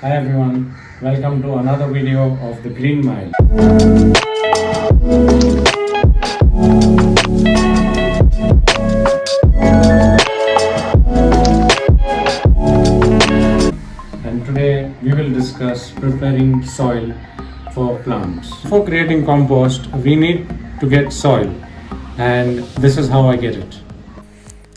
Hi everyone, welcome to another video of the Green Mile. And today we will discuss preparing soil for plants. For creating compost, we need to get soil, and this is how I get it.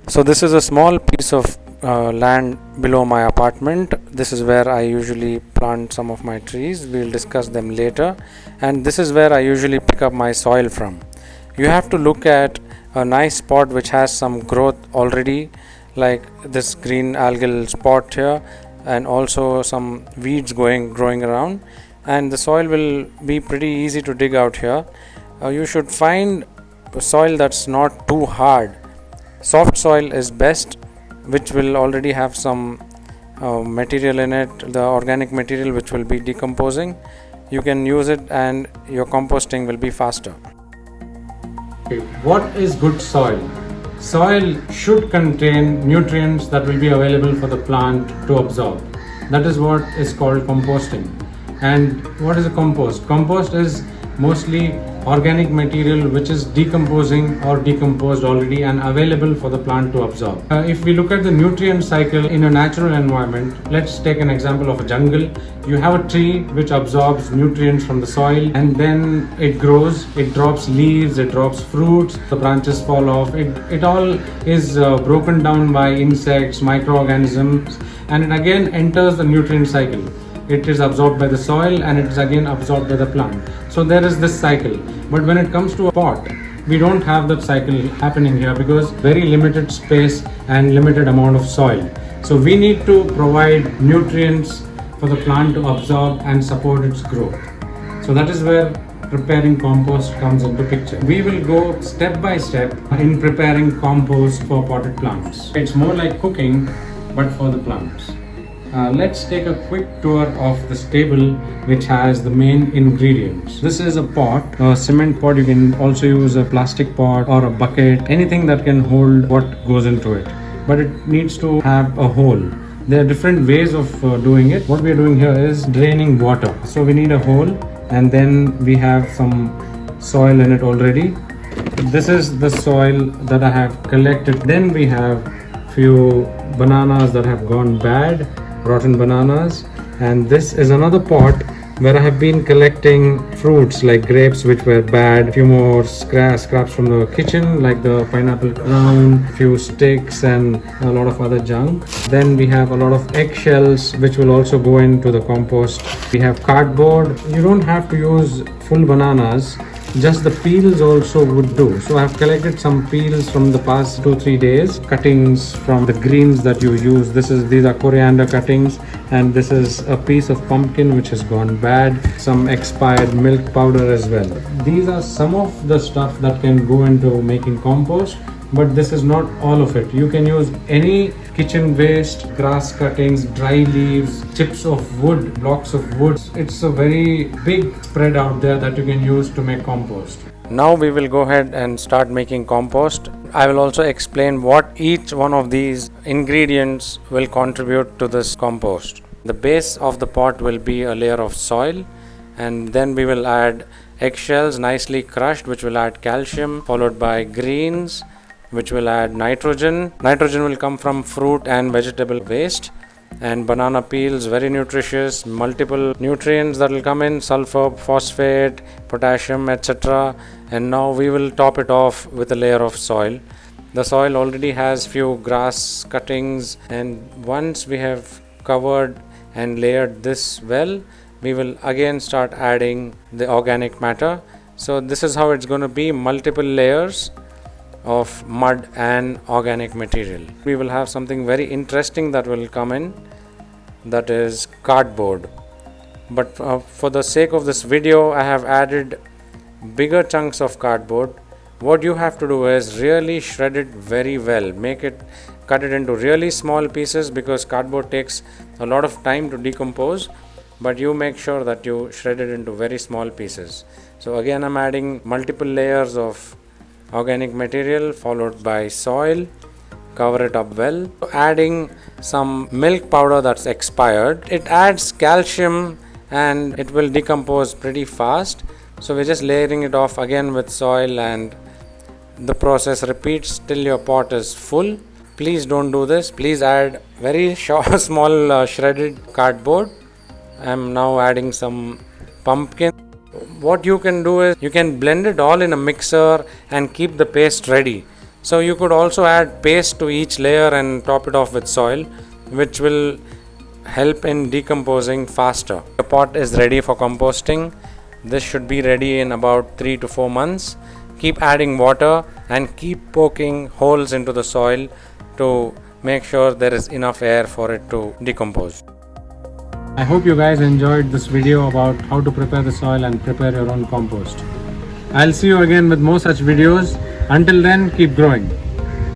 So this is a small piece of land below my apartment. This is where I usually plant some of my trees. We'll discuss them later. And this is where I usually pick up my soil from. You have to look at a nice spot which has some growth already, like this green algal spot here, and also some weeds growing around. And the soil will be pretty easy to dig out here. You should find soil that's not too hard. Soft soil is best, which will already have some material in it, the organic material which will be decomposing. You can use it and your composting will be faster. Okay, what is good soil? Soil should contain nutrients that will be available for the plant to absorb. That is what is called composting. And what is a compost? Compost is mostly organic material which is decomposing or decomposed already and available for the plant to absorb. If we look at the nutrient cycle in a natural environment, let's take an example of a jungle. You have a tree which absorbs nutrients from the soil, and then it grows, it drops leaves, it drops fruits, the branches fall off. It all is broken down by insects, microorganisms, and it again enters the nutrient cycle. It is absorbed by the soil and it is again absorbed by the plant. So there is this cycle. But when it comes to a pot, we don't have that cycle happening here because very limited space and limited amount of soil. So we need to provide nutrients for the plant to absorb and support its growth. So that is where preparing compost comes into picture. We will go step by step in preparing compost for potted plants. It's more like cooking, but for the plants. Let's take a quick tour of this table which has the main ingredients. This is a pot, a cement pot. You can also use a plastic pot or a bucket, anything that can hold what goes into it. But it needs to have a hole. There are different ways of doing it. What we are doing here is draining water. So we need a hole, and then we have some soil in it already. This is the soil that I have collected. Then we have few bananas that have gone bad, rotten bananas, and this is another pot where I have been collecting fruits like grapes which were bad, few more scraps from the kitchen like the pineapple crown, few sticks, and a lot of other junk. Then we have a lot of eggshells which will also go into the compost. We have cardboard. You don't have to use full bananas, just the peels also would do. So I have collected some peels from the past 2-3 days, cuttings from the greens that you use. These are coriander cuttings, and this is a piece of pumpkin which has gone bad, some expired milk powder as well. These are some of the stuff that can go into making compost, but this is not all of it. You can use any kitchen waste, grass cuttings, dry leaves, chips of wood, blocks of wood. It's a very big spread out there that you can use to make compost. Now we will go ahead and start making compost. I will also explain what each one of these ingredients will contribute to this compost. The base of the pot will be a layer of soil, and then we will add eggshells nicely crushed, which will add calcium, followed by greens, which will add nitrogen. Nitrogen will come from fruit and vegetable waste, and banana peels, very nutritious, multiple nutrients that will come in, sulfur, phosphate, potassium, etc. And now we will top it off with a layer of soil. The soil already has few grass cuttings, and once we have covered and layered this well, we will again start adding the organic matter. So this is how it's going to be, multiple layers of mud and organic material. We will have something very interesting that will come in, that is cardboard. But for the sake of this video, I have added bigger chunks of cardboard. What you have to do is really shred it very well. Cut it into really small pieces, because cardboard takes a lot of time to decompose, but you make sure that you shred it into very small pieces. So again, I'm adding multiple layers of organic material followed by soil, cover it up well. Adding some milk powder that's expired. It adds calcium and it will decompose pretty fast. So we're just layering it off again with soil, and the process repeats till your pot is full. Please don't do this. Please add very small shredded cardboard. I'm now adding some pumpkin. What you can do is you can blend it all in a mixer and keep the paste ready. So you could also add paste to each layer and top it off with soil, which will help in decomposing faster. The pot is ready for composting. This should be ready in about 3 to 4 months. Keep adding water and keep poking holes into the soil to make sure there is enough air for it to decompose. I hope you guys enjoyed this video about how to prepare the soil and prepare your own compost. I'll see you again with more such videos. Until then, keep growing.